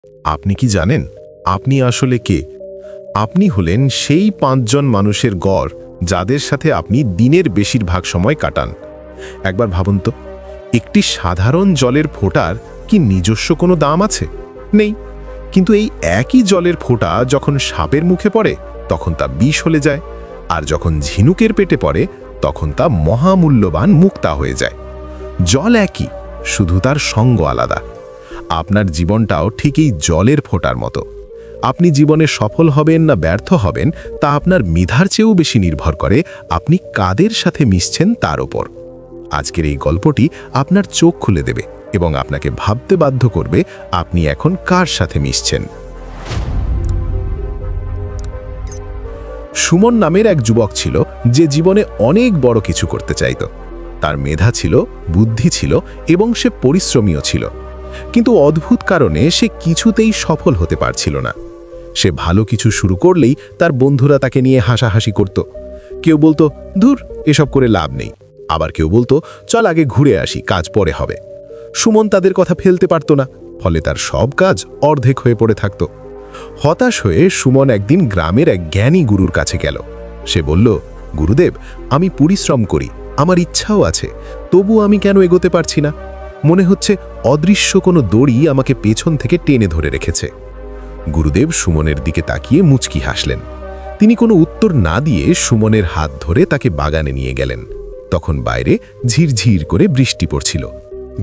আপনি কি জানেন আপনি আসলে কে? আপনি হলেন সেই ৫ জন মানুষের গড় যাদের সাথে আপনি দিনের বেশিরভাগ সময় কাটান। একবার ভাবুন তো, একটি সাধারণ জলের ফোঁটার কি নিজস্ব কোনো দাম আছে? নেই। কিন্তু এই একই জলের ফোঁটা যখন সাপের মুখে পড়ে তখন তা বিষ হলে যায়, আর যখন ঝিনুকের পেটে পড়ে তখন তা মহামূল্যবান মুক্তা হয়ে যায়। জল একই, শুধু তার সঙ্গ আলাদা। আপনার জীবনটাও ঠিক এই জলের ফোঁটার মতো। আপনি জীবনে সফল হবেন না ব্যর্থ হবেন তা আপনার মেধার চেয়েও বেশি নির্ভর করে আপনি কাদের সাথে মিশছেন তার ওপর। আজকের এই গল্পটি আপনার চোখ খুলে দেবে এবং আপনাকে ভাবতে বাধ্য করবে আপনি এখন কার সাথে মিশছেন। সুমন নামের এক যুবক ছিল যে জীবনে অনেক বড় কিছু করতে চাইত। তার মেধা ছিল, বুদ্ধি ছিল এবং সে পরিশ্রমীও ছিল। কিন্তু অদ্ভুত কারণে সে কিছুতেই সফল হতে পারছিল না। সে ভালো কিছু শুরু করলেই তার বন্ধুরা তাকে নিয়ে হাসাহাসি করত। কেউ বলতো, ধুর, এসব করে লাভ নেই। আবার কেউ বলতো, চল আগে ঘুরে আসি, কাজ পরে হবে। সুমন তাদের কথা ফেলতে পারত না, ফলে তার সব কাজ অর্ধেক হয়ে পড়ে থাকত। হতাশ হয়ে সুমন একদিন গ্রামের এক জ্ঞানী গুরুর কাছে গেল। সে বলল, গুরুদেব, আমি পরিশ্রম করি, আমার ইচ্ছাও আছে, তবু আমি কেন এগোতে পারছি না? মনে হচ্ছে অদৃশ্য কোনো দড়ি আমাকে পেছন থেকে টেনে ধরে রেখেছে। গুরুদেব সুমনের দিকে তাকিয়ে মুচকি হাসলেন। তিনি কোনো উত্তর না দিয়ে সুমনের হাত ধরে তাকে বাগানে নিয়ে গেলেন। তখন বাইরে ঝিরঝির করে বৃষ্টি পড়ছিল।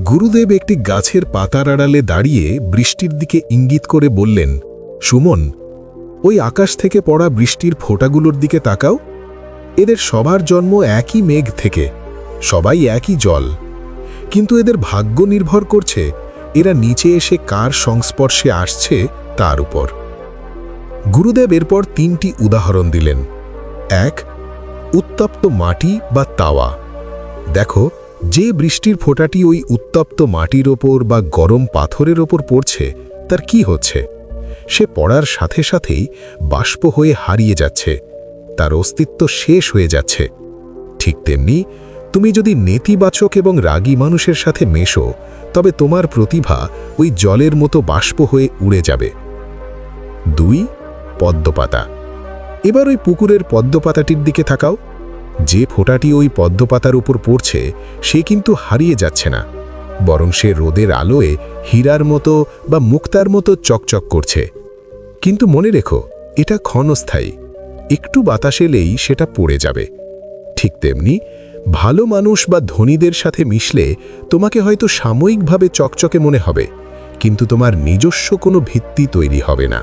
গুরুদেব একটি গাছের পাতার আড়ালে দাঁড়িয়ে বৃষ্টির দিকে ইঙ্গিত করে বললেন, সুমন, ওই আকাশ থেকে পড়া বৃষ্টির ফোঁটাগুলোর দিকে তাকাও। এদের সবার জন্ম একই মেঘ থেকে, সবাই একই জল, কিন্তু এদের ভাগ্য নির্ভর করছে এরা নিচে এসে কার সংস্পর্শে আসছে তার উপর। গুরুদেব এরপর ৩টি উদাহরণ দিলেন। ১. উত্তপ্ত মাটি বা তাওয়া। দেখো, যে বৃষ্টির ফোঁটাটি ওই উত্তপ্ত মাটির ওপর বা গরম পাথরের ওপর পড়ছে তার কি হচ্ছে? সে পড়ার সাথে সাথেই বাষ্প হয়ে হারিয়ে যাচ্ছে, তার অস্তিত্ব শেষ হয়ে যাচ্ছে। ঠিক তেমনি তুমি যদি নেতিবাচক এবং রাগী মানুষের সাথে মেশো, তবে তোমার প্রতিভা ওই জলের মতো বাষ্প হয়ে উড়ে যাবে। ২. পদ্মপাতা। এবার ওই পুকুরের পদ্মপাতাটির দিকে তাকাও। যে ফোঁটাটি ওই পদ্মপাতার উপর পড়ছে সে কিন্তু হারিয়ে যাচ্ছে না, বরং সে রোদের আলোয় হীরার মতো বা মুক্তার মতো চকচক করছে। কিন্তু মনে রেখো, এটা ক্ষণস্থায়ী, একটু বাতাস এলেই সেটা পড়ে যাবে। ঠিক তেমনি ভালো মানুষ বা ধনীদের সাথে মিশলে তোমাকে হয়তো সাময়িকভাবে চকচকে মনে হবে, কিন্তু তোমার নিজস্ব কোনো ভিত্তি তৈরি হবে না।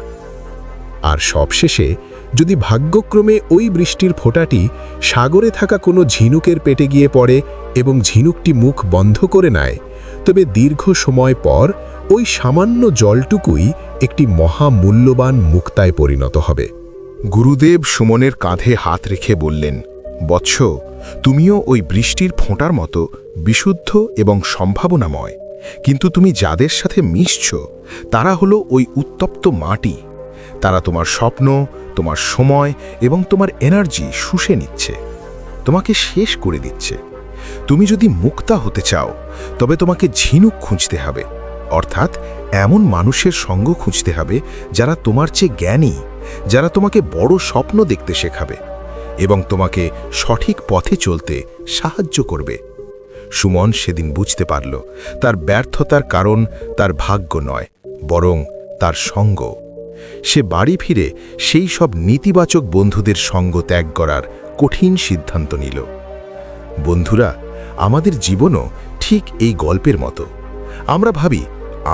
আর সবশেষে যদি ভাগ্যক্রমে ওই বৃষ্টির ফোঁটাটি সাগরে থাকা কোনো ঝিনুকের পেটে গিয়ে পড়ে এবং ঝিনুকটি মুখ বন্ধ করে নেয়, তবে দীর্ঘ সময় পর ওই সামান্য জলটুকুই একটি মহামূল্যবান মুক্তায় পরিণত হবে। গুরুদেব সুমনের কাঁধে হাত রেখে বললেন, বৎস, তুমিও ওই বৃষ্টির ফোঁটার মতো বিশুদ্ধ এবং সম্ভাবনাময়, কিন্তু তুমি যাদের সাথে মিশছ তারা হলো ওই উত্তপ্ত মাটি। তারা তোমার স্বপ্ন, তোমার সময় এবং তোমার এনার্জি শুষে নিচ্ছে, তোমাকে শেষ করে দিচ্ছে। তুমি যদি মুক্তা হতে চাও তবে তোমাকে ঝিনুক খুঁজতে হবে, অর্থাৎ এমন মানুষের সঙ্গ খুঁজতে হবে যারা তোমার চেয়ে জ্ঞানী, যারা তোমাকে বড় স্বপ্ন দেখতে শেখাবে এবং তোমাকে সঠিক পথে চলতে সাহায্য করবে। সুমন সেদিন বুঝতে পারল তার ব্যর্থতার কারণ তার ভাগ্য নয়, বরং তার সঙ্গ। সে বাড়ি ফিরে সেই সব নেতিবাচক বন্ধুদের সঙ্গ ত্যাগ করার কঠিন সিদ্ধান্ত নিল। বন্ধুরা, আমাদের জীবনও ঠিক এই গল্পের মতো। আমরা ভাবি,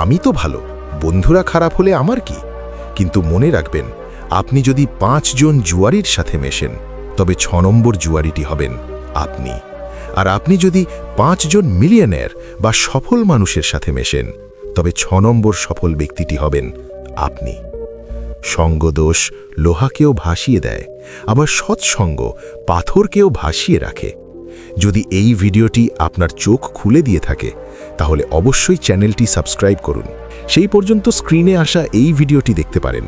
আমি তো ভালো, বন্ধুরা খারাপ হলে আমার কি? কিন্তু মনে রাখবেন, আপনি যদি ৫ জন জুয়ারির সাথে মেশেন তবে ৬ নম্বর জুয়ারিটি হবেন আপনি। আর আপনি যদি ৫ জন মিলিয়নেয়ার বা সফল মানুষের সাথে মেশেন তবে ৬ নম্বর সফল ব্যক্তিটি হবেন আপনি। সঙ্গদোষ লোহাকেও ভাসিয়ে দেয়, আবার সৎসঙ্গ পাথরকেও ভাসিয়ে রাখে। যদি এই ভিডিওটি আপনার চোখ খুলে দিয়ে থাকে তাহলে অবশ্যই চ্যানেলটি সাবস্ক্রাইব করুন। সেই পর্যন্ত স্ক্রিনে আসা এই ভিডিওটি দেখতে পারেন।